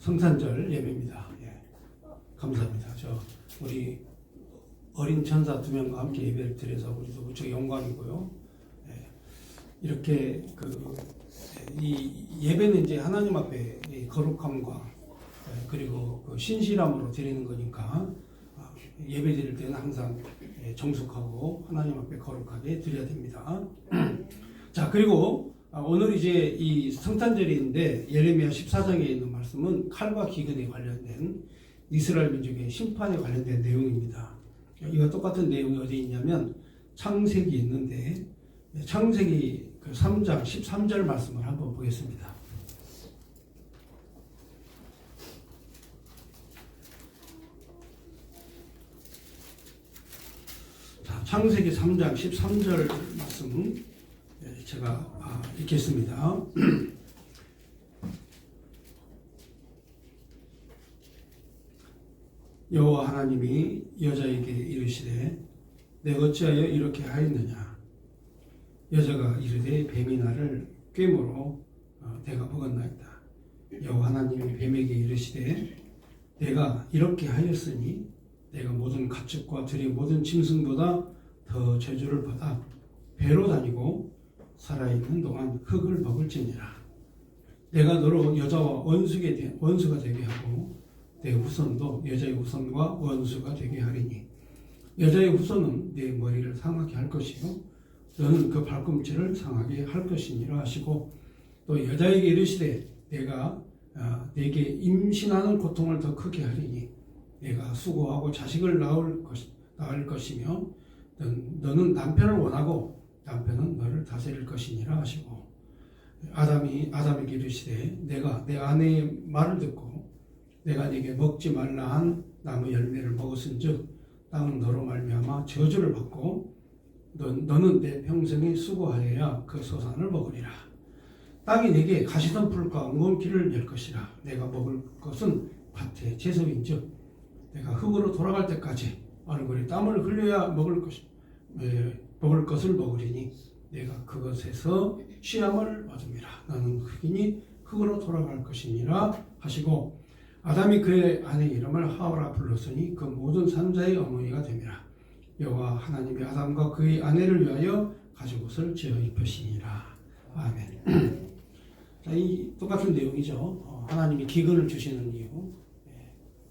성탄절 예배입니다. 예. 감사합니다. 우리 어린 천사 2명과 함께 예배를 드려서 우리도 무척 영광이고요. 예. 이렇게 이 예배는 이제 하나님 앞에 거룩함과 그리고 신실함으로 드리는 거니까 예배 드릴 때는 항상 정숙하고 하나님 앞에 거룩하게 드려야 됩니다. 자, 그리고 오늘 이제 이 성탄절인데 예레미야 14장에 있는 말씀은 칼과 기근에 관련된 이스라엘 민족의 심판에 관련된 내용입니다. 이와 똑같은 내용이 어디 있냐면 창세기 있는데 창세기 3장 13절 말씀을 한번 보겠습니다. 자, 창세기 3장 13절 말씀 제가 읽겠습니다. 여호와 하나님이 여자에게 이르시되 내가 어찌하여 이렇게 하였느냐. 여자가 이르되 뱀이 나를 꾀므로 내가 먹었나이다. 여호와 하나님이 뱀에게 이르시되 내가 이렇게 하였으니 내가 모든 가축과 들의 모든 짐승보다 더 저주를 받아 배로 다니고 살아있는 동안 흙을 먹을지니라. 내가 너로 여자와 원수가 되게 하고 내 후손도 여자의 후손과 원수가 되게 하리니 여자의 후손은 내 머리를 상하게 할 것이요 너는 그 발꿈치를 상하게 할 것이니라 하시고 또 여자에게 이르시되 내가 내게 임신하는 고통을 더 크게 하리니 내가 수고하고 자식을 낳을 것이며 너는 남편을 원하고 남편은 너를 다스릴 것이니라 하시고 아담에게 이르시되 내가 내 아내의 말을 듣고 내가 네게 먹지 말라 한 나무 열매를 먹었은즉 땅은 너로 말미암아 저주를 받고 너는 내 평생에 수고하여야 그 소산을 먹으리라. 땅이 네게 가시던 풀과 엉겅퀴를 낼 것이라. 내가 먹을 것은 밭의 채소인즉 내가 흙으로 돌아갈 때까지 얼굴에 땀을 흘려야 먹을 것을 먹으리니 내가 그것에서 취함을 얻음이라. 나는 흙이니 흙으로 돌아갈 것이니라 하시고 아담이 그의 아내 이름을 하와라 불렀으니 그 모든 산자의 어머니가 됨이라. 여호와 하나님이 아담과 그의 아내를 위하여 가죽옷을 지어 입으시니라. 아멘. 자, 이 똑같은 내용이죠. 하나님이 기근을 주시는 이유.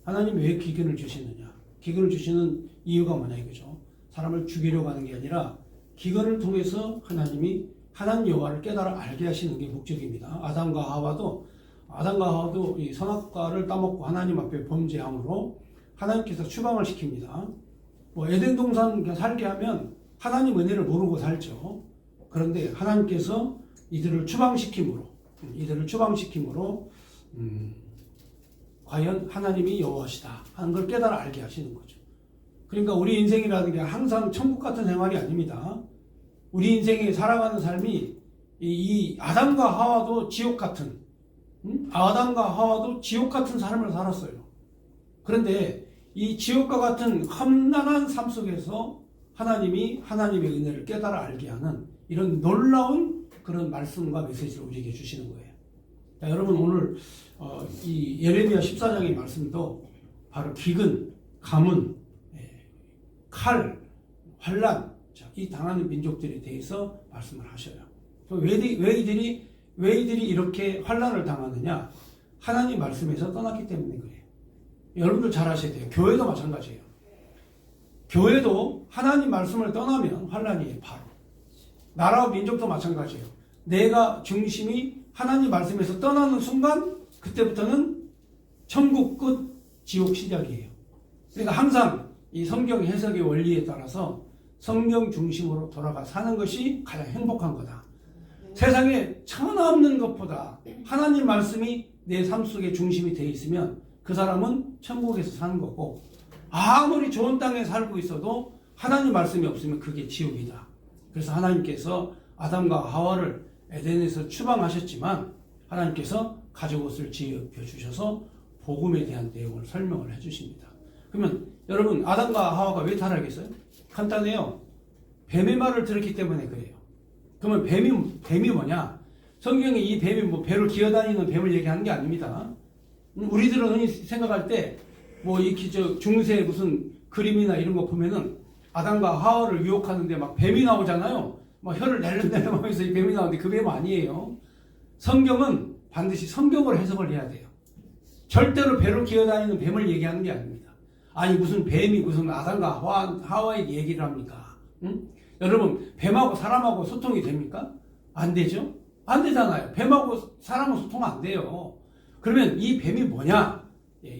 하나님이 왜 기근을 주시느냐? 기근을 주시는 이유가 뭐냐 이거죠. 사람을 죽이려고 하는 게 아니라 기근을 통해서 하나님이 하나님 여호와를 깨달아 알게 하시는 게 목적입니다. 아담과 하와도 이 선악과를 따먹고 하나님 앞에 범죄함으로 하나님께서 추방을 시킵니다. 에덴 동산 살게 하면 하나님 은혜를 모르고 살죠. 그런데 하나님께서 이들을 추방시킴으로 과연 하나님이 여호와시다 하는 걸 깨달아 알게 하시는 거죠. 그러니까 우리 인생이라는 게 항상 천국 같은 생활이 아닙니다. 우리 인생에 살아가는 삶이 이 아담과 하와도 지옥 같은 삶을 살았어요. 그런데 이 지옥과 같은 험난한 삶 속에서 하나님의 은혜를 깨달아 알게 하는 이런 놀라운 그런 말씀과 메시지를 우리에게 주시는 거예요. 자, 여러분 오늘 이 예레미야 14장의 말씀도 바로 기근, 가문, 칼, 환난 이 당하는 민족들에 대해서 말씀을 하셔요. 왜 이들이 이렇게 환난을 당하느냐? 하나님 말씀에서 떠났기 때문에 그래요. 여러분들 잘 아셔야 돼요. 교회도 마찬가지예요. 교회도 하나님 말씀을 떠나면 환난이에요. 바로 나라와 민족도 마찬가지예요. 내가 중심이 하나님 말씀에서 떠나는 순간 그때부터는 천국 끝 지옥 시작이에요. 그러니까 항상 이 성경 해석의 원리에 따라서 성경 중심으로 돌아가 사는 것이 가장 행복한 거다. 세상에 천하 없는 것보다 하나님 말씀이 내 삶 속에 중심이 되어 있으면 그 사람은 천국에서 사는 거고 아무리 좋은 땅에 살고 있어도 하나님 말씀이 없으면 그게 지옥이다. 그래서 하나님께서 아담과 하와를 에덴에서 추방하셨지만 하나님께서 가죽옷을 지어 주셔서 복음에 대한 내용을 설명을 해주십니다. 그러면 여러분 아담과 하와가 왜 타락했어요? 간단해요. 뱀의 말을 들었기 때문에 그래요. 그러면 뱀이 뭐냐? 성경에 이 뱀이 배로 기어다니는 뱀을 얘기하는 게 아닙니다. 우리들은 흔히 생각할 때 뭐 이렇게 중세 무슨 그림이나 이런 거 보면은 아담과 하와를 유혹하는데 막 뱀이 나오잖아요. 막 혀를 낼름낼름 하면서 이 뱀이 나오는데 그 뱀 아니에요. 성경은 반드시 성경으로 해석을 해야 돼요. 절대로 배로 기어다니는 뱀을 얘기하는 게 아닙니다. 아니 무슨 뱀이 무슨 아담과 하와에게 얘기를 합니까? 응? 여러분 뱀하고 사람하고 소통이 됩니까? 안 되죠? 안 되잖아요. 뱀하고 사람하고 소통 안 돼요. 그러면 이 뱀이 뭐냐?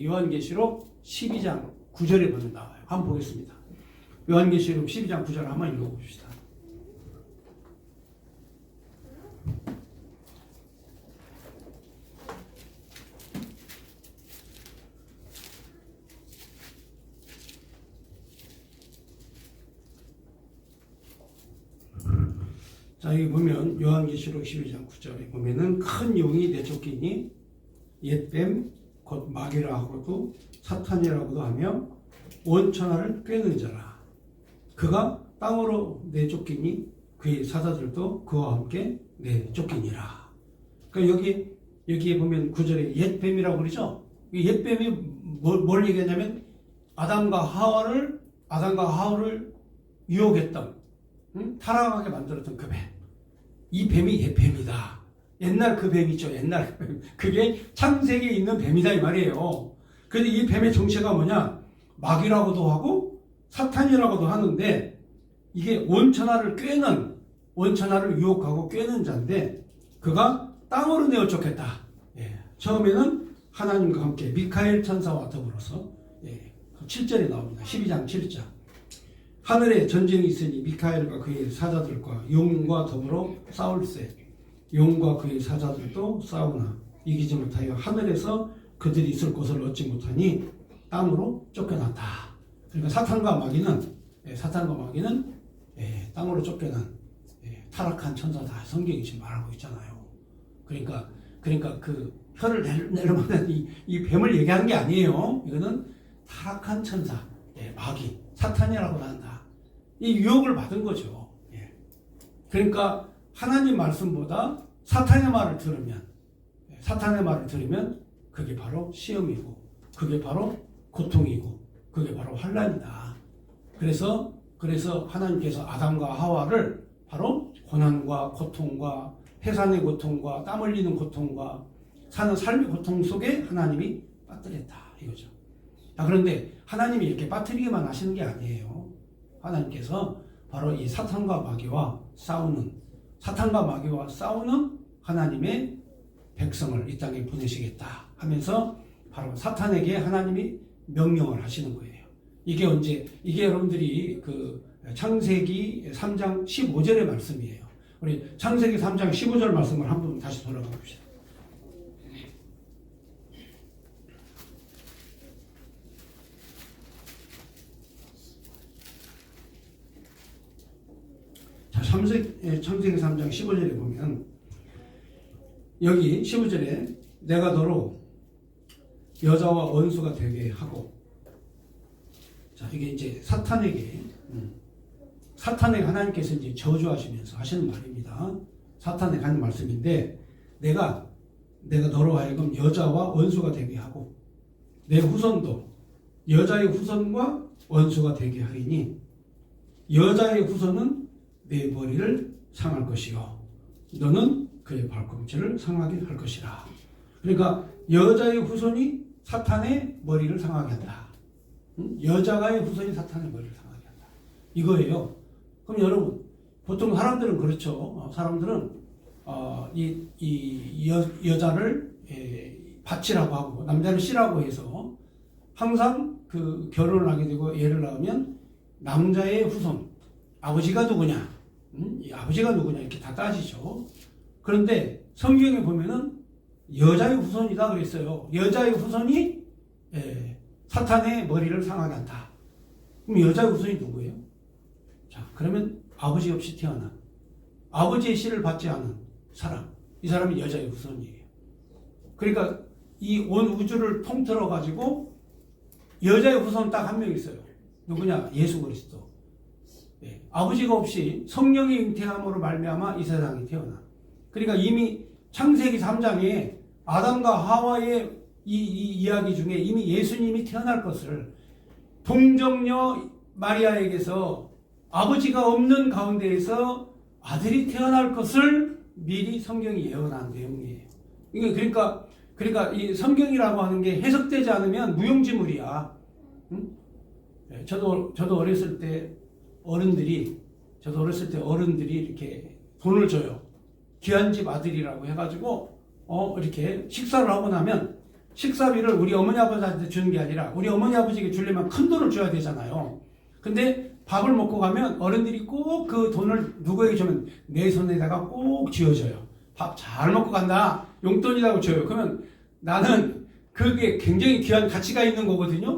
요한계시록 12장 9절에 보면 나와요. 한번 보겠습니다. 요한계시록 12장 9절 한번 읽어봅시다. 자, 여기 보면 요한계시록 12장 9절에 보면은 큰 용이 내쫓기니 옛뱀 곧 마귀라 하고도 사탄이라고도 하며 원천하를 꿰는 자라. 그가 땅으로 내쫓기니 그의 사자들도 그와 함께 내쫓기니라. 그러니까 여기에 보면 9절에 옛뱀이라고 그러죠. 이 옛뱀이 뭘 얘기하냐면 아담과 하와를 유혹했던, 타락하게 만들었던 그 뱀. 이 뱀이 옛뱀이다. 옛날 그 뱀 있죠. 옛날 그 뱀. 그게 창세기에 있는 뱀이다 이 말이에요. 그런데 이 뱀의 정체가 뭐냐? 마귀라고도 하고 사탄이라고도 하는데 이게 원천하를 유혹하고 꿰는 자인데 그가 땅으로 내어 쫓겠다. 처음에는 하나님과 함께 미카엘 천사와 더불어서 7절에 나옵니다. 12장 7절. 하늘에 전쟁이 있으니 미카엘과 그의 사자들과 용과 더불어 싸울세. 용과 그의 사자들도 싸우나 이기지 못하여 하늘에서 그들이 있을 곳을 얻지 못하니 땅으로 쫓겨났다. 그러니까 사탄과 마귀는 땅으로 쫓겨난 타락한 천사다. 성경이 지금 말하고 있잖아요. 그러니까 그 혀를 내려보는 이 뱀을 얘기하는 게 아니에요. 이거는 타락한 천사, 마귀, 사탄이라고 한다. 이 유혹을 받은 거죠. 그러니까 하나님 말씀보다 사탄의 말을 들으면 그게 바로 시험이고 그게 바로 고통이고 그게 바로 환난이다. 그래서 하나님께서 아담과 하와를 바로 고난과 고통과 해산의 고통과 땀 흘리는 고통과 사는 삶의 고통 속에 하나님이 빠뜨렸다 이거죠. 그런데 하나님이 이렇게 빠뜨리기만 하시는 게 아니에요. 하나님께서 바로 이 사탄과 마귀와 싸우는 하나님의 백성을 이 땅에 보내시겠다 하면서 바로 사탄에게 하나님이 명령을 하시는 거예요. 이게 여러분들이 그 창세기 3장 15절의 말씀이에요. 우리 창세기 3장 15절 말씀을 한번 다시 돌아가 봅시다. 자, 창세기 3장 15절에 보면 여기 15절에 내가 너로 여자와 원수가 되게 하고, 자, 이게 이제 사탄에게 하나님께서 이제 저주하시면서 하시는 말입니다. 사탄에게 하는 말씀인데, 내가 너로 하여금 여자와 원수가 되게 하고, 내 후손도 여자의 후손과 원수가 되게 하리니, 여자의 후손은 내 머리를 상할 것이요, 너는 그의 발꿈치를 상하게 할 것이라. 그러니까 여자의 후손이 사탄의 머리를 상하게 한다. 여자가의 후손이 사탄의 머리를 상하게 한다. 이거예요. 그럼 여러분, 보통 사람들은 그렇죠. 사람들은 여자를 받치라고 하고 남자를 씨라고 해서 항상 그 결혼을 하게 되고 애를 낳으면 남자의 후손, 아버지가 누구냐, 이 아버지가 누구냐 이렇게 다 따지죠. 그런데 성경에 보면은 여자의 후손이다 그랬어요. 여자의 후손이 사탄의 머리를 상하게 한다. 그럼 여자의 후손이 누구예요? 자, 그러면 아버지 없이 태어난, 아버지의 씨를 받지 않은 사람, 이 사람이 여자의 후손이에요. 그러니까 이 온 우주를 통틀어 가지고 여자의 후손은 딱 한 명 있어요. 누구냐? 예수 그리스도. 아버지가 없이 성령의 잉태함으로 말미암아 이 세상에 태어난. 그러니까 이미 창세기 3장에 아담과 하와의 이 이야기 중에 이미 예수님이 태어날 것을 동정녀 마리아에게서 아버지가 없는 가운데에서 아들이 태어날 것을 미리 성경이 예언한 내용이에요. 이게 그러니까 이 성경이라고 하는 게 해석되지 않으면 무용지물이야. 응? 저도 어렸을 때 어른들이 이렇게 돈을 줘요. 귀한 집 아들이라고 해가지고 이렇게 식사를 하고 나면 식사비를 우리 어머니 아버지한테 주는 게 아니라 우리 어머니 아버지에게 주려면 큰 돈을 줘야 되잖아요. 근데 밥을 먹고 가면 어른들이 꼭 그 돈을 누구에게 주면 내 손에다가 꼭 쥐어줘요. 밥 잘 먹고 간다. 용돈이라고 줘요. 그러면 나는 그게 굉장히 귀한 가치가 있는 거거든요.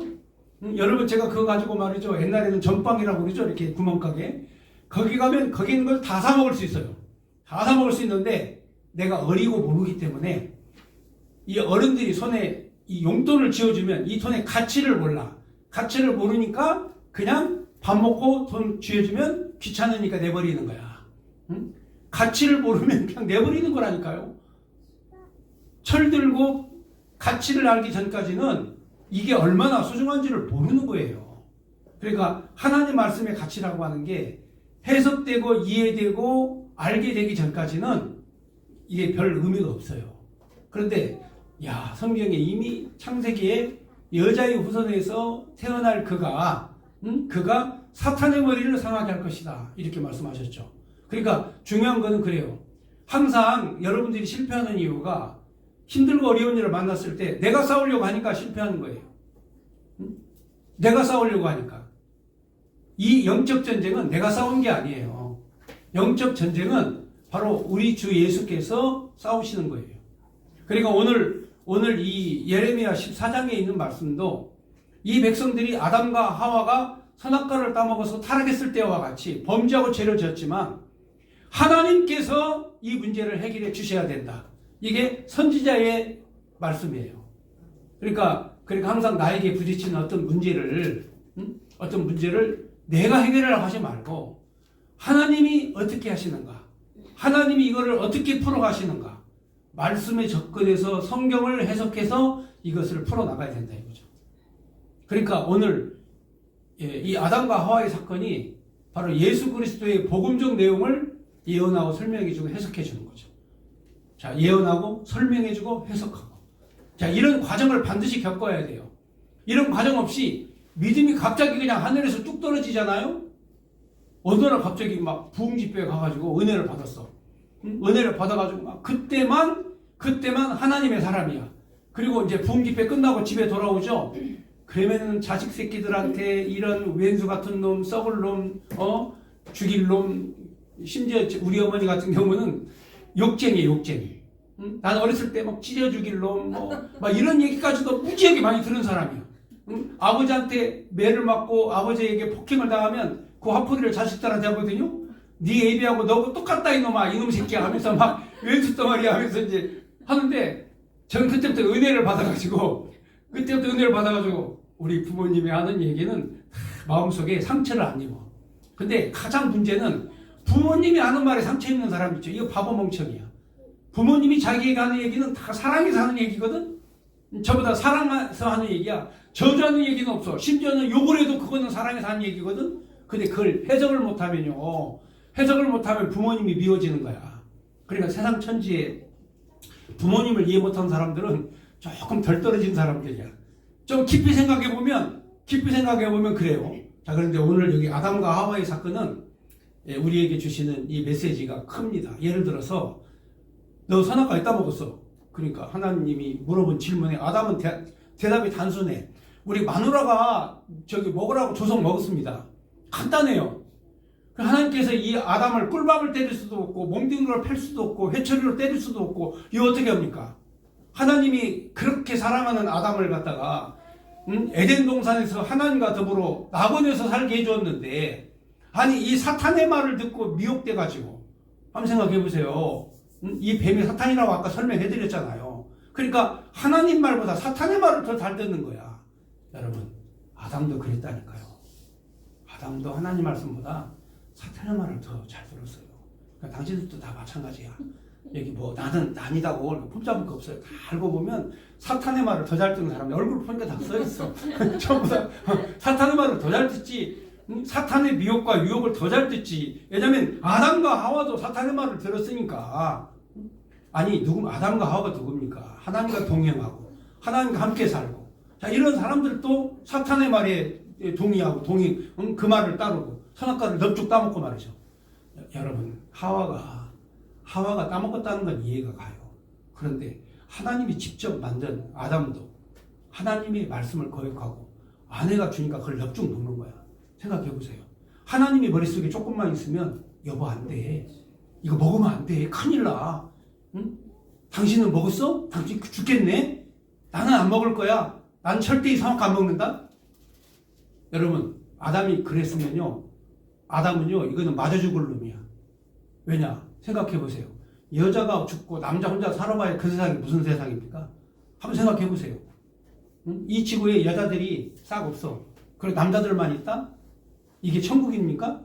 여러분 제가 그거 가지고 말이죠. 옛날에는 전빵이라고 그러죠. 이렇게 구멍가게. 거기 가면 거기 있는 걸 다 사 먹을 수 있어요. 다 사 먹을 수 있는데 내가 어리고 모르기 때문에 이 어른들이 손에 이 용돈을 쥐어주면 이 돈의 가치를 몰라. 가치를 모르니까 그냥 밥 먹고 돈 쥐어주면 귀찮으니까 내버리는 거야. 응? 가치를 모르면 그냥 내버리는 거라니까요. 철들고 가치를 알기 전까지는 이게 얼마나 소중한지를 모르는 거예요. 그러니까 하나님 말씀의 가치라고 하는 게 해석되고 이해되고 알게 되기 전까지는 이게 별 의미가 없어요. 그런데 성경에 이미 창세기에 여자의 후손에서 태어날 그가 사탄의 머리를 상하게 할 것이다. 이렇게 말씀하셨죠. 그러니까 중요한 거는 그래요. 항상 여러분들이 실패하는 이유가 힘들고 어려운 일을 만났을 때 내가 싸우려고 하니까 실패하는 거예요. 내가 싸우려고 하니까. 이 영적 전쟁은 내가 싸운 게 아니에요. 영적 전쟁은 바로 우리 주 예수께서 싸우시는 거예요. 그러니까 오늘 이 예레미야 14장에 있는 말씀도 이 백성들이 아담과 하와가 선악과를 따먹어서 타락했을 때와 같이 범죄하고 죄를 지었지만 하나님께서 이 문제를 해결해 주셔야 된다. 이게 선지자의 말씀이에요. 그러니까 항상 나에게 부딪히는 어떤 문제를 내가 해결하려고 하지 말고 하나님이 어떻게 하시는가? 하나님이 이거를 어떻게 풀어가시는가? 말씀에 접근해서 성경을 해석해서 이것을 풀어나가야 된다 이거죠. 그러니까 오늘 이 아담과 하와의 사건이 바로 예수 그리스도의 복음적 내용을 예언하고 설명해주고 해석해주는 거죠. 자, 예언하고 설명해주고 해석하고. 자, 이런 과정을 반드시 겪어야 돼요. 이런 과정 없이 믿음이 갑자기 그냥 하늘에서 뚝 떨어지잖아요? 어느 날 갑자기 막 부흥집회에 가가지고 은혜를 받았어. 은혜를 받아가지고 막 그때만 하나님의 사람이야. 그리고 이제 부흥집회 끝나고 집에 돌아오죠? 그러면은 자식 새끼들한테 이런 왼수 같은 놈, 썩을 놈, 죽일 놈, 심지어 우리 어머니 같은 경우는 욕쟁이. 응? 나는 어렸을 때 막 찢어 죽일 놈, 막 이런 얘기까지도 무지하게 많이 들은 사람이야. 응? 아버지한테 매를 맞고 아버지에게 폭행을 당하면 그 화풀이를 자식들한테 하거든요. 네 애비하고 너하고 똑같다 이놈아, 이놈 새끼야 하면서 막 왼수 덩어리 하면서 이제 하는데 저는 그때부터 은혜를 받아가지고 우리 부모님이 하는 얘기는 마음속에 상처를 안 입어. 근데 가장 문제는 부모님이 하는 말에 상처 입는 사람 있죠. 이거 바보 멍청이야. 부모님이 자기가 하는 얘기는 다 사랑해서 하는 얘기거든. 전부 다 사랑해서 하는 얘기야. 저주하는 얘기는 없어. 심지어는 욕을 해도 그거는 사랑해서 하는 얘기거든. 근데 그걸 해석을 못하면 부모님이 미워지는 거야. 그러니까 세상 천지에 부모님을 이해 못한 사람들은 조금 덜 떨어진 사람들이야. 좀 깊이 생각해보면 그래요. 자, 그런데 오늘 여기 아담과 하와의 사건은 우리에게 주시는 이 메시지가 큽니다. 예를 들어서 너 선악과 따먹었어. 그러니까 하나님이 물어본 질문에 아담은 대답이 단순해. 우리 마누라가 먹으라고 조성 먹었습니다. 간단해요. 하나님께서 이 아담을 꿀밤을 때릴 수도 없고 몽둥이로 팰 수도 없고 회초리로 때릴 수도 없고 이거 어떻게 합니까? 하나님이 그렇게 사랑하는 아담을 갖다가 에덴 동산에서 하나님과 더불어 낙원에서 살게 해주었는데 아니 이 사탄의 말을 듣고 미혹돼가지고 한번 생각해보세요. 이 뱀이 사탄이라고 아까 설명해드렸잖아요. 그러니까 하나님 말보다 사탄의 말을 더 잘 듣는 거야. 여러분 아담도 그랬다니까요. 아담도 하나님 말씀보다 사탄의 말을 더 잘 들었어요. 그러니까 당신들도 다 마찬가지야. 여기 뭐 나는 아니다고 품잡을 거 없어요. 다 알고 보면 사탄의 말을 더 잘 듣는 사람이 얼굴 보니까 다 써있어. 전부 다 사탄의 말을 더 잘 듣지. 사탄의 미혹과 유혹을 더 잘 듣지. 왜냐면 아담과 하와도 사탄의 말을 들었으니까. 아니 아담과 하와가 누굽니까? 하나님과 동행하고 하나님과 함께 살고. 자, 이런 사람들도 사탄의 말에 동의하고 그 말을 따르고 선악과를 넙죽 따먹고 말이죠. 여러분, 하와가 따먹었다는 건 이해가 가요. 그런데 하나님이 직접 만든 아담도 하나님의 말씀을 거역하고 아내가 주니까 그걸 넙죽 먹는 거야. 생각해 보세요. 하나님이 머릿속에 조금만 있으면 여보 안 돼. 이거 먹으면 안 돼. 큰일 나. 응? 당신은 먹었어? 당신 죽겠네? 나는 안 먹을 거야. 난 절대 이 선악과 안 먹는다. 여러분, 아담이 그랬으면요. 아담은요, 이거는 맞아 죽을 놈이야. 왜냐? 생각해 보세요. 여자가 죽고 남자 혼자 살아봐야 그 세상이 무슨 세상입니까? 한번 생각해 보세요. 응? 이 지구에 여자들이 싹 없어. 그리고 남자들만 있다? 이게 천국입니까?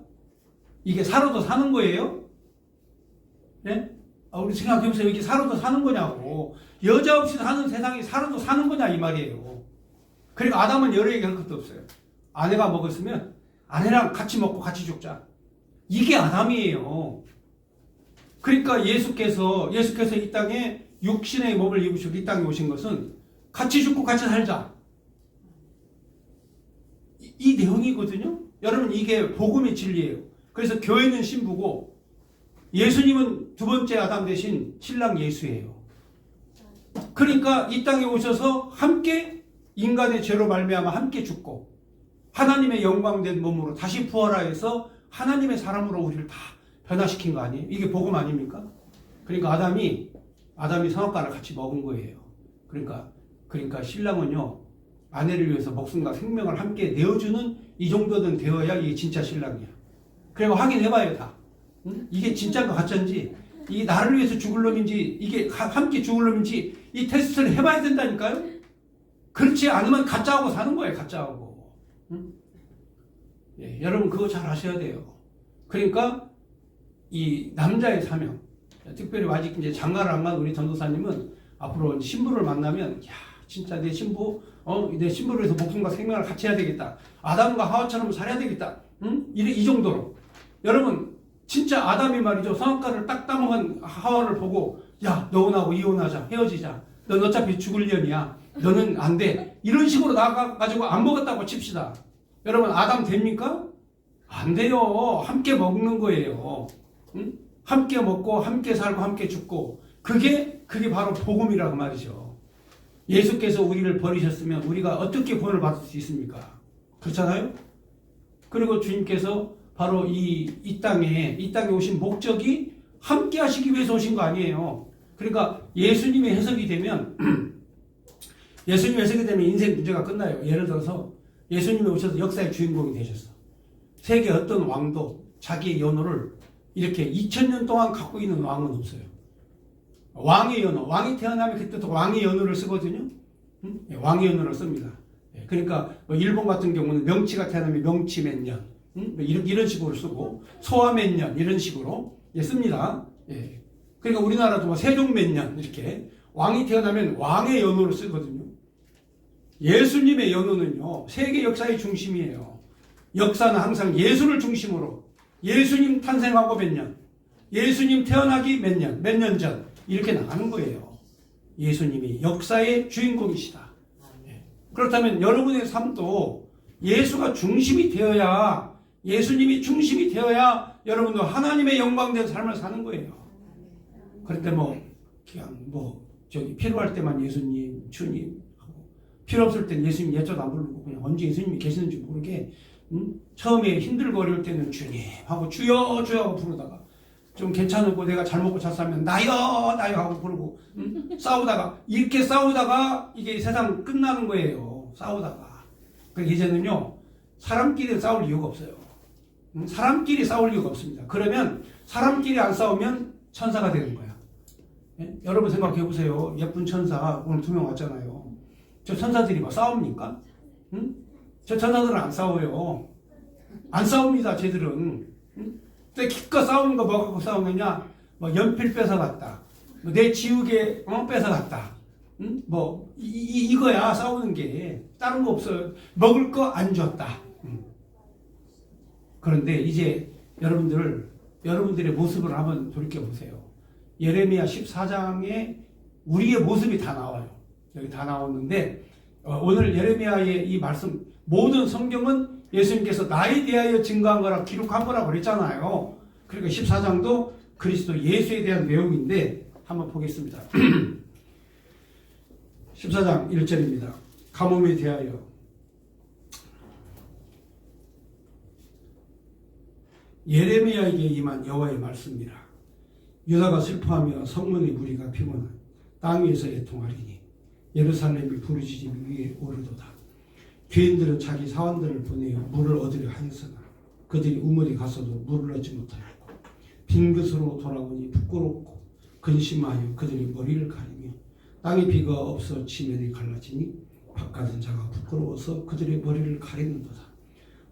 이게 살아도 사는 거예요? 네? 우리 생각해 보세요. 이게 살아도 사는 거냐고. 여자 없이 사는 세상이 살아도 사는 거냐 이 말이에요. 그리고 아담은 여러 얘기할 것도 없어요. 아내가 먹었으면 아내랑 같이 먹고 같이 죽자. 이게 아담이에요. 그러니까 예수께서 이 땅에 육신의 몸을 입으시고 이 땅에 오신 것은 같이 죽고 같이 살자. 이 내용이거든요. 여러분, 이게 복음의 진리예요. 그래서 교회는 신부고 예수님은 두 번째 아담 대신 신랑 예수예요. 그러니까 이 땅에 오셔서 함께 인간의 죄로 말미암아 함께 죽고 하나님의 영광된 몸으로 다시 부활하여서 하나님의 사람으로 우리를 다 변화시킨 거 아니에요? 이게 복음 아닙니까? 그러니까 아담이 선악과를 같이 먹은 거예요. 그러니까 신랑은요, 아내를 위해서 목숨과 생명을 함께 내어주는 이 정도는 되어야 이게 진짜 신랑이야. 그리고 확인해봐요, 다. 응? 이게 진짜인가 가짜인지, 이게 나를 위해서 죽을 놈인지, 이게 함께 죽을 놈인지, 이 테스트를 해봐야 된다니까요? 그렇지 않으면 가짜하고 사는 거예요, 가짜하고. 응? 예, 여러분, 그거 잘 아셔야 돼요. 그러니까, 이 남자의 사명, 특별히 아직 이제 장가를 안 간 우리 전도사님은 앞으로 신부를 만나면, 야, 진짜 내 신부를 위해서 목숨과 생명을 같이 해야 되겠다. 아담과 하와처럼 살아야 되겠다. 응? 이 정도로. 여러분, 진짜 아담이 말이죠. 선악과를 딱 따먹은 하와를 보고, 야, 너 나하고 이혼하자. 헤어지자. 넌 어차피 죽을 년이야. 너는 안 돼. 이런 식으로 나가가지고 안 먹었다고 칩시다. 여러분, 아담 됩니까? 안 돼요. 함께 먹는 거예요. 응? 함께 먹고, 함께 살고, 함께 죽고. 그게 바로 복음이라고 말이죠. 예수께서 우리를 버리셨으면 우리가 어떻게 구원을 받을 수 있습니까? 그렇잖아요? 그리고 주님께서 바로 이 땅에 오신 목적이 함께 하시기 위해서 오신 거 아니에요. 그러니까 예수님의 해석이 되면 인생 문제가 끝나요. 예를 들어서 예수님이 오셔서 역사의 주인공이 되셨어. 세계 어떤 왕도 자기의 연호를 이렇게 2000년 동안 갖고 있는 왕은 없어요. 왕의 연호, 왕이 태어나면 그때부터 왕의 연호를 쓰거든요. 응? 왕의 연호를 씁니다. 그러니까 뭐 일본 같은 경우는 명치가 태어나면 명치 몇 년, 응? 이런 식으로 쓰고 소화 몇 년 이런 식으로 씁니다. 예. 그러니까 우리나라도 뭐 세종 몇 년 이렇게 왕이 태어나면 왕의 연호를 쓰거든요. 예수님의 연호는요, 세계 역사의 중심이에요. 역사는 항상 예수를 중심으로 예수님 탄생하고 몇 년, 예수님 태어나기 몇 년 전 이렇게 나가는 거예요. 예수님이 역사의 주인공이시다. 그렇다면 여러분의 삶도 예수가 중심이 되어야, 예수님이 중심이 되어야 여러분도 하나님의 영광된 삶을 사는 거예요. 그럴 때 필요할 때만 예수님, 주님 하고, 필요 없을 땐 예수님 예자도 안 부르고 그냥 언제 예수님이 계시는지 모르게, 처음에 힘들고 어려울 때는 주님 하고 주여 하고 부르다가 좀 괜찮고 내가 잘 먹고 잘 살면 나요 하고 부르고, 이렇게 싸우다가 이게 세상 끝나는 거예요. 싸우다가. 그러니까 이제는요, 사람끼리 싸울 이유가 없어요. 사람끼리 싸울 이유가 없습니다. 그러면 사람끼리 안 싸우면 천사가 되는 거야. 예? 여러분 생각해 보세요. 예쁜 천사 오늘 2명 왔잖아요. 저 천사들이 뭐 싸웁니까? 저 천사들은 안 싸워요. 안 싸웁니다. 쟤들은. 근데 기껏 싸우는 거 뭐 갖고 싸우느냐? 뭐 연필 뺏어갔다. 내 지우개 뺏어갔다. 응? 이거야 싸우는 게. 다른 거 없어요. 먹을 거 안 줬다. 그런데 이제 여러분들의 모습을 한번 돌이켜보세요. 예레미야 14장에 우리의 모습이 다 나와요. 여기 다 나오는데 오늘 예레미야의 이 말씀, 모든 성경은 예수님께서 나에 대하여 증거한 거라 기록한 거라고 그랬잖아요. 그러니까 14장도 그리스도 예수에 대한 내용인데 한번 보겠습니다. 14장 1절입니다. 가뭄에 대하여 예레미야에게 임한 여호와의 말씀이라. 유다가 슬퍼하며 성문의 무리가 피곤한 땅 위에서 애통하리니 예루살렘이 부르짖음 위에 오르도다. 죄인들은 자기 사원들을 보내어 물을 얻으려 하였으나 그들이 우물에 가서도 물을 얻지 못하였고 빈 그릇으로 돌아오니 부끄럽고 근심하여 그들이 머리를 가리며 땅에 비가 없어 지면이 갈라지니 바깥은 자가 부끄러워서 그들의 머리를 가리는도다.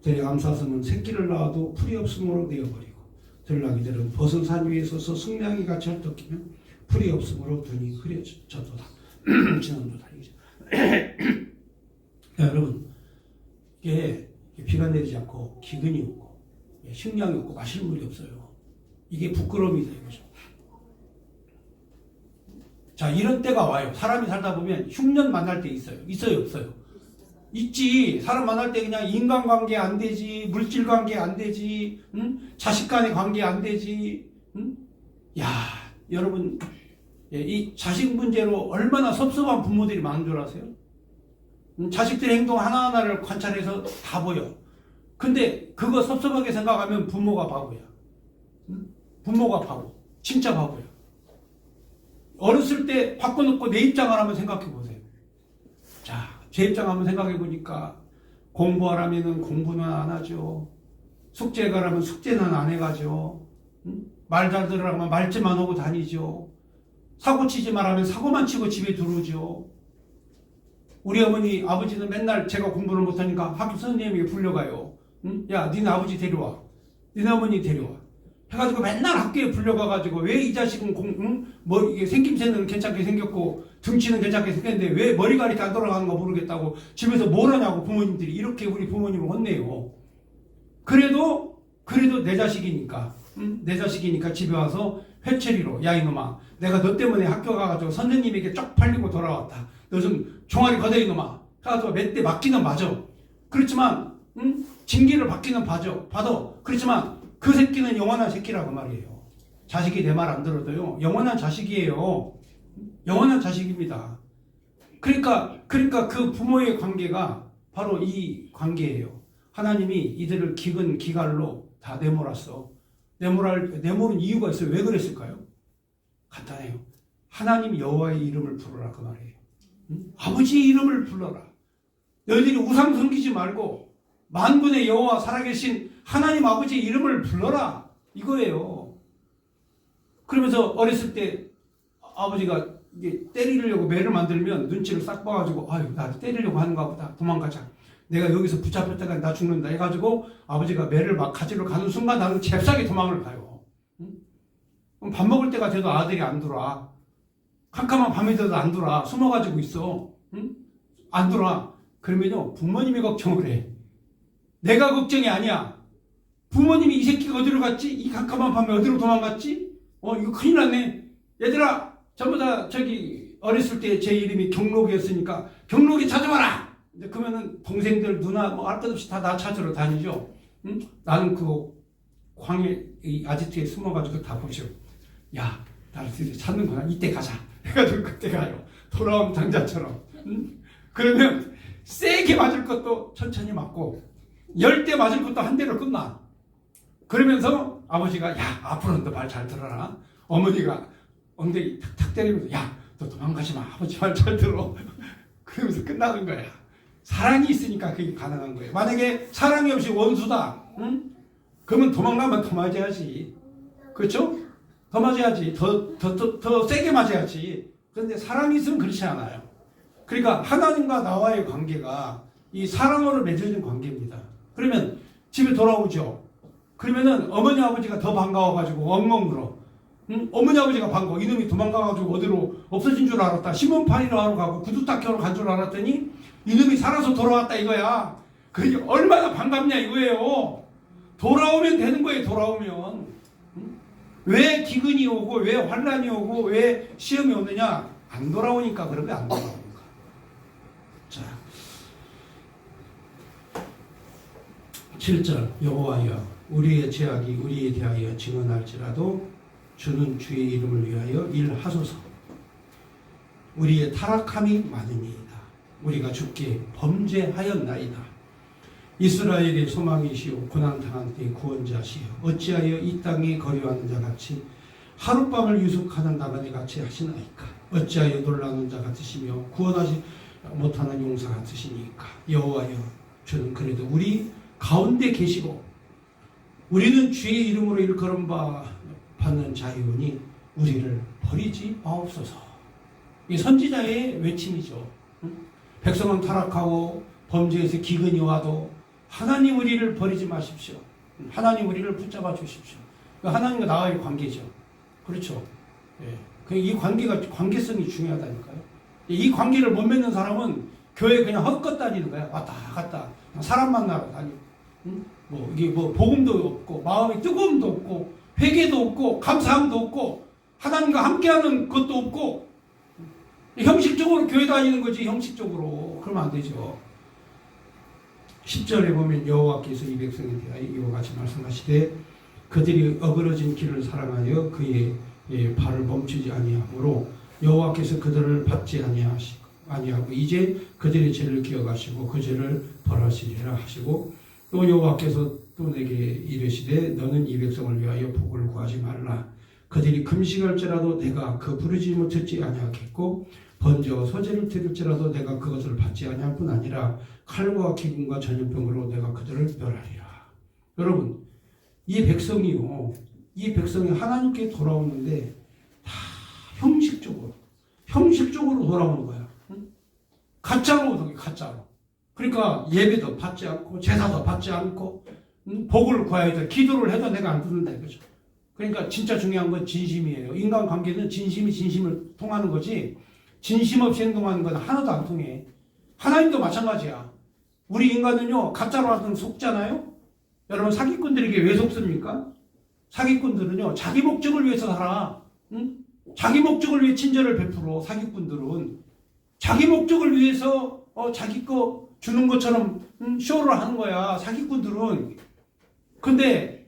들의 암사슴은 새끼를 낳아도 풀이 없으므로 내어버리고 들나귀들은 벗은 산 위에 서서 승냥이 같이 헐떡이면 풀이 없으므로 눈이 흐려져도다. 지난도다. 여러분, 이게 비가 내리지 않고 기근이 없고 식량이 없고 마실 물이 없어요. 이게 부끄러움이다 이거죠. 자, 이런 때가 와요. 사람이 살다 보면 흉년 만날 때 있어요. 있어요, 없어요? 있지. 사람 만날 때 그냥 인간관계 안 되지, 물질관계 안 되지, 자식 간의 관계 안 되지. 야, 여러분, 이 자식 문제로 얼마나 섭섭한 부모들이 많은 줄 아세요? 자식들의 행동 하나하나를 관찰해서 다 보여. 근데 그거 섭섭하게 생각하면 부모가 바보야. 부모가 바보. 진짜 바보야. 어렸을 때 바꿔놓고 내 입장을 한번 생각해 보세요. 자, 제 입장 한번 생각해 보니까 공부하라면은 공부는 안 하죠. 숙제 가라면 숙제는 안 해가죠. 말 잘 들으라면 말짓만 하고 다니죠. 사고 치지 말라면 사고만 치고 집에 들어오죠. 우리 어머니, 아버지는 맨날 제가 공부를 못하니까 학교 선생님에게 불려가요. 야, 니네 아버지 데려와. 니네 어머니 데려와. 해가지고 맨날 학교에 불려가가지고 왜 이 자식은 이게 생김새는 괜찮게 생겼고 등치는 괜찮게 생겼는데 왜 머리가 이렇게 안 돌아가는 거 모르겠다고 집에서 뭘 하냐고 부모님들이 이렇게 우리 부모님을 혼내요. 그래도 내 자식이니까 내 자식이니까 집에 와서 회초리로 야 이놈아 내가 너 때문에 학교 가가지고 선생님에게 쪽 팔리고 돌아왔다. 너 좀 종아리 걷어 이놈아. 해가지고 몇 대 맞기는 맞아. 그렇지만 징계를 받기는 받아. 그렇지만 그 새끼는 영원한 새끼라고 말이에요. 자식이 내 말 안 들어도요. 영원한 자식이에요. 영원한 자식입니다. 그러니까 그 부모의 관계가 바로 이 관계예요. 하나님이 이들을 기근 기갈로 다 내몰았어. 내모른 이유가 있어요. 왜 그랬을까요? 간단해요. 하나님 여호와의 이름을 부르라 그 말이에요. 아버지의 이름을 불러라. 너희들이 우상 섬기지 말고 만군의 여호와 살아계신 하나님 아버지의 이름을 불러라 이거예요. 그러면서 어렸을 때 아버지가 이게 때리려고 매를 만들면 눈치를 싹 봐가지고 아유 나 때리려고 하는가 보다 도망가자. 내가 여기서 붙잡혔다가 나 죽는다 해가지고 아버지가 매를 막 가지러 가는 순간 나는 잽싸게 도망을 가요. 그럼 밥 먹을 때가 돼도 아들이 안 들어와. 캄캄한 밤이 돼도 안 들어와. 숨어가지고 있어. 안 들어와. 그러면요 부모님이 걱정을 해. 내가 걱정이 아니야. 부모님이 이 새끼가 어디로 갔지? 이 캄캄한 밤에 어디로 도망갔지? 이거 큰일 났네. 얘들아 전부 다 저기 어렸을 때 제 이름이 경록이었으니까 경록이 찾아와라. 이제 그러면은 동생들 누나 뭐 할 것 없이 다 나 찾으러 다니죠. 나는 그 광해 이 아지트에 숨어가지고 다 보죠. 야 나를 드디어 찾는구나. 이때 가자. 해가지고 그때 가요. 돌아온 장자처럼. 그러면 세게 맞을 것도 천천히 맞고 10대 맞을 것도 한 대로 끝나. 그러면서 아버지가 야 앞으로는 너 말 잘 들어라. 어머니가 엉덩이 탁탁 때리면서 야 너 도망가지 마. 아버지 말 잘 들어. 그러면서 끝나는 거야. 사랑이 있으니까 그게 가능한 거예요. 만약에 사랑이 없이 원수다. 그러면 도망가면 더 맞아야지. 그렇죠? 더 맞아야지. 더 세게 맞아야지. 그런데 사랑이 있으면 그렇지 않아요. 그러니까 하나님과 나와의 관계가 이 사랑으로 맺어진 관계입니다. 그러면 집에 돌아오죠. 그러면은 어머니 아버지가 더 반가워가지고 엉엉 울어. 응? 어머니 아버지가 반가워. 이놈이 도망가가지고 어디로 없어진 줄 알았다. 시몬파이로 하러 가고 구두닦이로 간 줄 알았더니 이놈이 살아서 돌아왔다 이거야. 그게 얼마나 반갑냐 이거예요. 돌아오면 되는 거예요. 돌아오면. 응? 왜 기근이 오고 왜 환란이 오고 왜 시험이 오느냐? 안 돌아오니까 그런 게 안 돌아오니까. 자, 7절 여호와여 우리의 죄악이 우리에 대하여 증언할지라도 주는 주의 이름을 위하여 일하소서. 우리의 타락함이 많으니이다. 우리가 주께 범죄하였나이다. 이스라엘의 소망이시오 고난당한 때 구원자시여 어찌하여 이 땅에 거류하는 자같이 하룻밤을 유숙하는 나그네 같이 하시나이까. 어찌하여 놀라는 자 같으시며 구원하지 못하는 용사 같으시니까. 여호와여 주는 그래도 우리 가운데 계시고 우리는 주의 이름으로 일컬음 받는 자이오니 우리를 버리지 마옵소서. 이 선지자의 외침이죠. 백성은 타락하고 범죄에서 기근이 와도 하나님 우리를 버리지 마십시오. 하나님 우리를 붙잡아 주십시오. 하나님과 나와의 관계죠. 그렇죠. 예. 이 관계성이 중요하다니까요. 이 관계를 못 맺는 사람은 교회 그냥 헛것 다니는 거야. 왔다 갔다. 사람 만나러 다니고. 이게 복음도 없고, 마음의 뜨거움도 없고, 회개도 없고, 감사함도 없고, 하나님과 함께하는 것도 없고, 형식적으로 교회 다니는 거지, 형식적으로. 그러면 안 되죠. 10절에 보면 여호와께서 이 백성에 대하여 이와 같이 말씀하시되 그들이 어그러진 길을 사랑하여 그의 발을 멈추지 아니하므로 여호와께서 그들을 받지 아니하고 이제 그들의 죄를 기억하시고 그 죄를 벌하시리라 하시고 또 여호와께서 또 내게 이르시되 너는 이 백성을 위하여 복을 구하지 말라. 그들이 금식할지라도 내가 그 부르짖음을 듣지 아니하겠고 번제와 소제를 드릴지라도 내가 그것을 받지 아니할 뿐 아니라 칼과 기근과 전염병으로 내가 그들을 멸하리라. 여러분 이 백성이 하나님께 돌아오는데 다 형식적으로 돌아오는 거야. 응? 가짜로. 그러니까 예배도 받지 않고 제사도 받지 않고 복을 구해야 돼. 기도를 해도 내가 안 듣는다 이거죠. 그러니까 진짜 중요한 건 진심이에요. 인간관계는 진심이 진심을 통하는 거지 진심 없이 행동하는 건 하나도 안 통해. 하나님도 마찬가지야. 우리 인간은요 가짜로 하든 속잖아요. 여러분 사기꾼들에게 왜 속습니까? 사기꾼들은요 자기 목적을 위해서 살아. 응? 자기 목적을 위해 친절을 베풀어. 사기꾼들은 자기 목적을 위해서 자기 거 주는 것처럼 쇼를 하는 거야. 사기꾼들은. 근데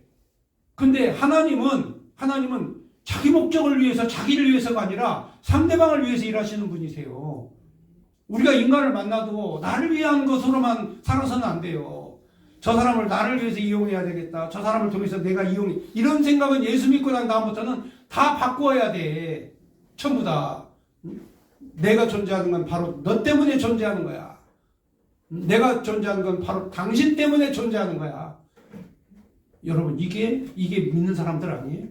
하나님은 자기 목적을 위해서 자기를 위해서가 아니라 상대방을 위해서 일하시는 분이세요. 우리가 인간을 만나도 나를 위한 것으로만 살아서는 안 돼요. 저 사람을 나를 위해서 이용해야 되겠다. 저 사람을 통해서 내가 이런 생각은 예수 믿고 난 다음부터는 다 바꾸어야 돼. 전부 다. 내가 존재하는 건 바로 너 때문에 존재하는 거야. 내가 존재하는 건 바로 당신 때문에 존재하는 거야. 여러분 이게 믿는 사람들 아니에요?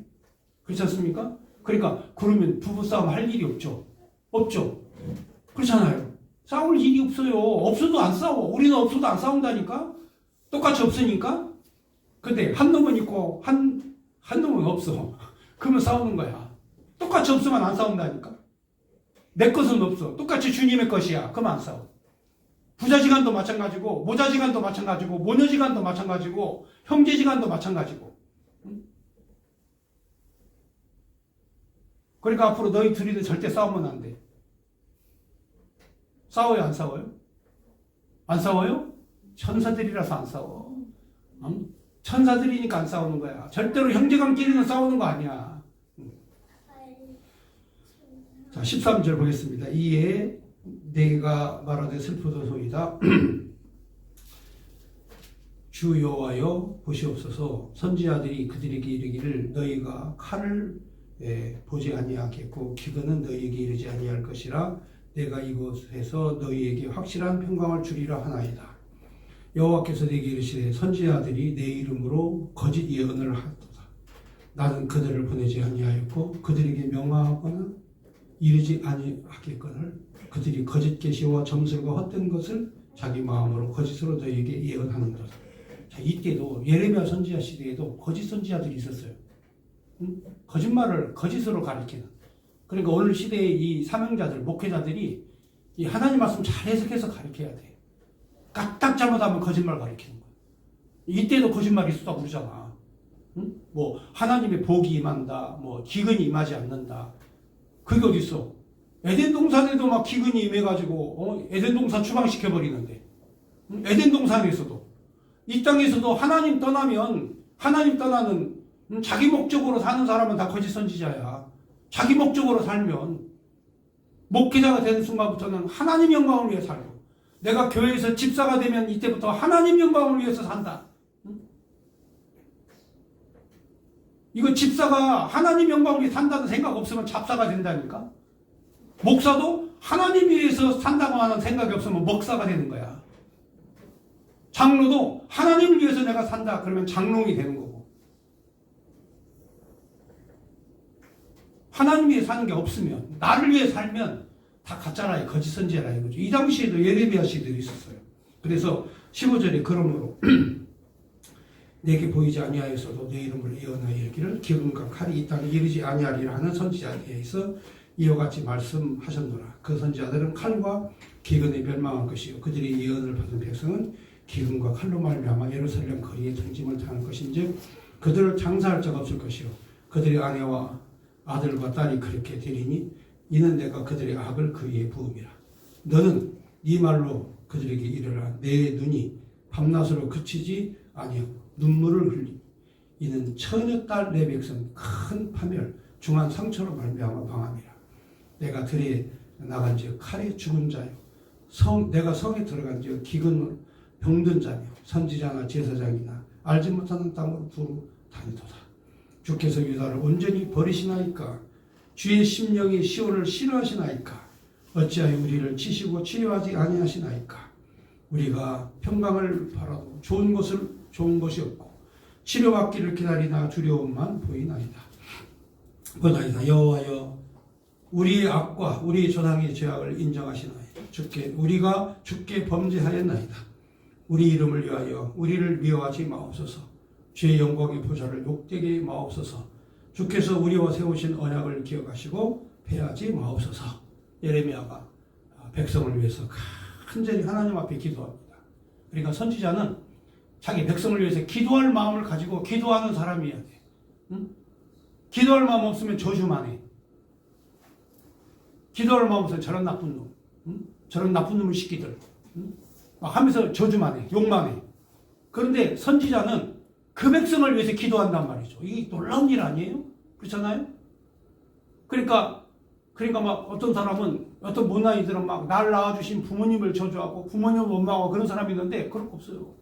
그렇지 않습니까? 그러니까 그러면 부부싸움 할 일이 없죠. 그렇잖아요. 싸울 일이 없어요. 없어도 안 싸워. 우리는 없어도 안 싸운다니까. 똑같이 없으니까. 근데 한 놈은 있고 한 놈은 없어. 그러면 싸우는 거야. 똑같이 없으면 안 싸운다니까. 내 것은 없어. 똑같이 주님의 것이야. 그러면 안 싸워. 부자지간도 마찬가지고 모자지간도 마찬가지고 모녀지간도 마찬가지고 형제지간도 마찬가지고. 그러니까 앞으로 너희 둘이는 절대 싸우면 안 돼. 싸워요 안 싸워요? 안 싸워요? 천사들이라서 안 싸워. 천사들이니까 안 싸우는 거야. 절대로 형제간끼리는 싸우는 거 아니야. 자 13절 보겠습니다. 이에 내가 말하되 슬프도소이다. 주 여호와여 보시옵소서. 선지자들이 그들에게 이르기를 너희가 칼을 보지 아니하겠고 기근은 너희에게 이르지 아니할 것이라 내가 이곳에서 너희에게 확실한 평강을 주리라 하나이다. 여호와께서 내게 이르시되 선지자들이 내 이름으로 거짓 예언을 하도다. 나는 그들을 보내지 아니하였고 그들에게 명하거나 이르지 아니하겠거늘 그들이 거짓 계시와 점술과 헛된 것을 자기 마음으로 거짓으로 너희에게 예언하는도다. 자, 이때도 예레미야 선지자 시대에도 거짓 선지자들이 있었어요. 거짓말을 거짓으로 가리키는. 그러니까 오늘 시대의 이 사명자들, 목회자들이 이 하나님 말씀 잘 해석해서 가리켜야 돼. 까딱 잘못하면 거짓말 가리키는 거야. 이때도 거짓말이 있었다고 그러잖아. 뭐 하나님의 복이 임한다, 뭐 기근이 임하지 않는다. 그게 어디 있어? 에덴 동산에도 막 기근이 임해가지고 에덴 동산 추방시켜 버리는데, 에덴 동산에서도 이 땅에서도 하나님 떠나면 하나님 떠나는 자기 목적으로 사는 사람은 다 거짓 선지자야. 자기 목적으로 살면 목회자가 되는 순간부터는 하나님 영광을 위해 살고, 내가 교회에서 집사가 되면 이때부터 하나님 영광을 위해서 산다. 이거 집사가 하나님 영광을 위해 산다는 생각 없으면 잡사가 된다니까. 목사도 하나님 위해서 산다고 하는 생각이 없으면 목사가 되는 거야. 장로도 하나님을 위해서 내가 산다 그러면 장롱이 되는 거고. 하나님 위해 사는 게 없으면, 나를 위해 살면 다 가짜라요. 거짓 선지자라 이거죠. 이 당시에도 예레미야 시들이 있었어요. 그래서 15절에 그러므로 내게 보이지 아니하였어도 내 이름을 예언하여 이르기를 기근과 칼이 이 땅에 이르지 아니하리라 하는 선지자에 대해서 이와 같이 말씀하셨노라. 그 선지자들은 칼과 기근에 멸망할 것이요 그들이 예언을 받은 백성은 기근과 칼로 말미암아 예루살렘 거리에 등짐을 당할 것인즉 그들을 장사할 자가 없을 것이요 그들의 아내와 아들과 딸이 그렇게 되리니 이는 내가 그들의 악을 그 위에 부음이라. 너는 네 말로 그들에게 이르라. 내 눈이 밤낮으로 그치지 아니하고 눈물을 흘리니 이는 처녀딸 내 백성 큰 파멸 중한 상처로 말미암아 방함이라. 내가 들에 나간즉 칼에 죽은 자요 내가 성에 들어간즉 기근으로 병든 자며 선지자나 제사장이나 알지 못하는 땅으로 두루 다니도다. 주께서 유다를 온전히 버리시나이까? 주의 심령이 시온을 싫어하시나이까? 어찌하여 우리를 치시고 치료하지 아니하시나이까? 우리가 평강을 바라도 좋은 것이 없고 치료받기를 기다리나 두려움만 보이나이다. 보나이다. 여호와여 우리의 악과 우리 조상의 죄악을 인정하시나이다. 우리가 주께 범죄하였나이다. 우리 이름을 위하여 우리를 미워하지 마옵소서. 주의 영광의 보좌를 욕되게 마옵소서. 주께서 우리와 세우신 언약을 기억하시고 패하지 마옵소서. 예레미야가 백성을 위해서 간절히 하나님 앞에 기도합니다. 그러니까 선지자는 자기 백성을 위해서 기도할 마음을 가지고 기도하는 사람이어야 돼. 응? 기도할 마음 없으면 저주만 해. 기도할 마음 없으면 저런 나쁜 놈, 응? 저런 나쁜 놈의 새끼들, 응? 막 하면서 저주만 해, 욕만 해. 그런데 선지자는 그 백성을 위해서 기도한단 말이죠. 이게 놀라운 일 아니에요? 그렇잖아요? 그러니까 막 어떤 사람은, 어떤 못난이들은 막 날 낳아주신 부모님을 저주하고 부모님을 원망하고 그런 사람이 있는데 그럴 거 없어요.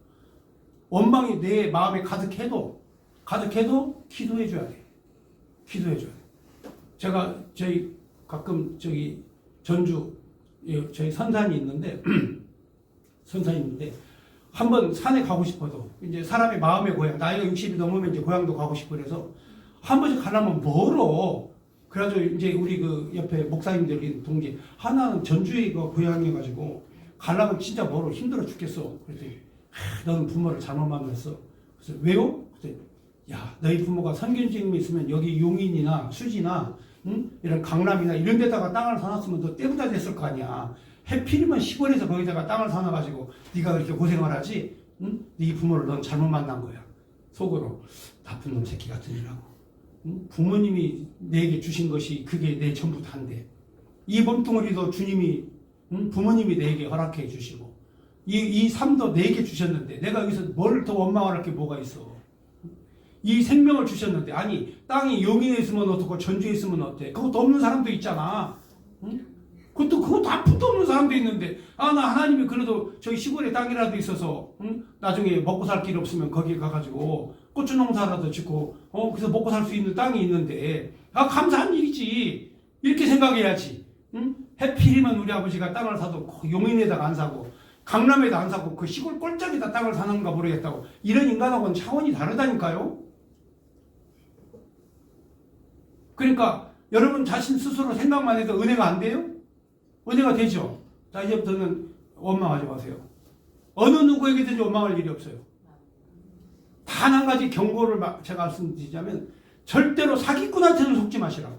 원망이 내 마음에 가득해도 기도해줘야 돼. 기도해줘야 돼. 제가 가끔 전주 저희 선산이 있는데 한번 산에 가고 싶어도 이제 사람의 마음의 고향, 나이가 60이 넘으면 이제 고향도 가고 싶고 그래서 한 번씩 가려면 멀어. 그래가지고 이제 우리 그 옆에 목사님들이 동기 하나는 전주에 고향이어가지고 가려면 진짜 멀어. 힘들어 죽겠어. 그랬더니 너는 부모를 잘못 만났어. 그래서 왜요? 그랬더니 야 너희 부모가 선견지임이 있으면 여기 용인이나 수지나 이런 강남이나 이런 데다가 땅을 사놨으면 너 때부자 됐을 거 아니야. 해필이면 시골에서 거기다가 땅을 사놔가지고 네가 그렇게 고생을 하지? 네 부모를 넌 잘못 만난 거야. 속으로 나쁜 놈 새끼 같은 이라고. 부모님이 내게 주신 것이 그게 내 전부 다인데 이 몸뚱아리도 주님이 부모님이 내게 허락해 주시고 이 삶도 내게 주셨는데 내가 여기서 뭘 더 원망할 게 뭐가 있어. 이 생명을 주셨는데 아니 땅이 용인에 있으면 어떻고 전주에 있으면 어때. 그것도 없는 사람도 있잖아. 그것도 아무것도 없는 사람도 있는데 나 하나님이 그래도 저기 시골에 땅이라도 있어서 나중에 먹고 살 길 없으면 거기 가가지고 고추 농사라도 짓고 그래서 먹고 살 수 있는 땅이 있는데 감사한 일이지. 이렇게 생각해야지. 해필이면 우리 아버지가 땅을 사도 용인에다가 안 사고 강남에다 안 사고 그 시골 꼴짝에다 땅을 사는가 모르겠다고. 이런 인간하고는 차원이 다르다니까요. 그러니까 여러분 자신 스스로 생각만 해도 은혜가 안 돼요? 은혜가 되죠. 자, 이제부터는 원망하지 마세요. 어느 누구에게든지 원망할 일이 없어요. 단 한 가지 경고를 제가 말씀드리자면 절대로 사기꾼한테는 속지 마시라고.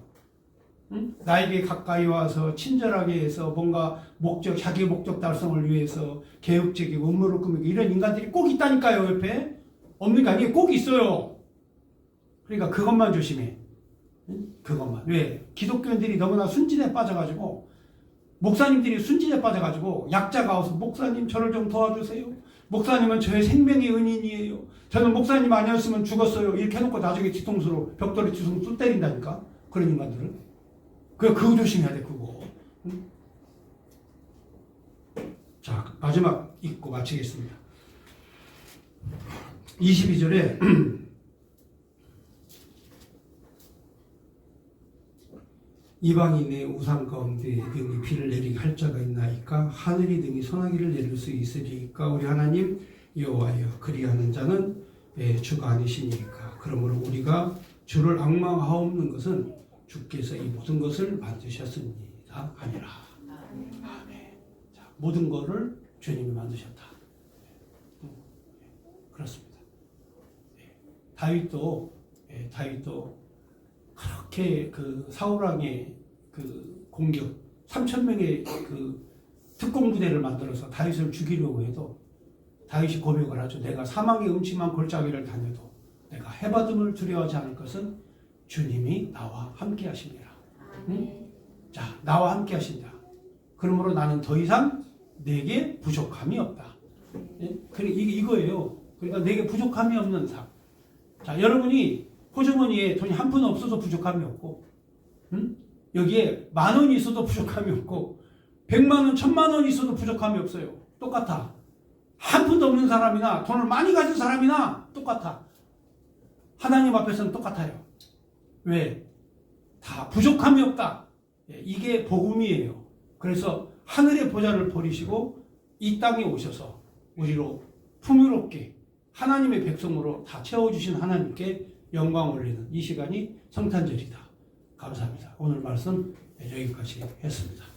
응? 나에게 가까이 와서 친절하게 해서 뭔가 자기 목적 달성을 위해서 개혁적이고 음모를 꾸미고 이런 인간들이 꼭 있다니까요. 옆에 없는 게 아니에요. 꼭 있어요. 그러니까 그것만 조심해. 응? 그것만. 왜? 기독교인들이 너무나 순진에 빠져가지고 목사님들이 순진에 빠져가지고 약자가 와서 목사님 저를 좀 도와주세요. 목사님은 저의 생명의 은인이에요. 저는 목사님 아니었으면 죽었어요. 이렇게 해놓고 나중에 뒤통수로 벽돌에 뒤통수 때린다니까. 그런 인간들은. 그거 조심해야 돼. 그거. 응? 자, 마지막 읽고 마치겠습니다. 22절에 이방인의 우상 가운데 능히 비를 내리게 할 자가 있나이까 하늘이 능히 소나기를 내릴 수 있으리이까 우리 하나님 여호와여 그리하는 자는 주가 아니시니까. 그러므로 우리가 주를 앙망하옵는 것은 주께서 이 모든 것을 만드셨습니다 아니라. 아멘. 자, 모든 것을 주님이 만드셨다. 그렇습니다. 다윗도 그렇게 그 사울왕의 그 공격 3,000명의 그 특공 부대를 만들어서 다윗을 죽이려고 해도 다윗이 고백을 하죠. 내가 사망의 음침한 골짜기를 다녀도 내가 해받음을 두려워하지 않을 것은 주님이 나와 함께 하십니다. 응? 자, 나와 함께 하신다. 그러므로 나는 더 이상 내게 부족함이 없다. 예? 이거예요. 그러니까 내게 부족함이 없는 삶. 자, 여러분이 호주머니에 돈이 한 푼 없어도 부족함이 없고, 응? 여기에 10,000원이 있어도 부족함이 없고, 100만 원, 1,000만 원 있어도 부족함이 없어요. 똑같아. 한 푼도 없는 사람이나 돈을 많이 가진 사람이나 똑같아. 하나님 앞에서는 똑같아요. 왜? 다 부족함이 없다. 이게 복음이에요. 그래서 하늘의 보좌를 버리시고 이 땅에 오셔서 우리로 풍요롭게 하나님의 백성으로 다 채워주신 하나님께 영광 올리는 이 시간이 성탄절이다. 감사합니다. 오늘 말씀 여기까지 했습니다.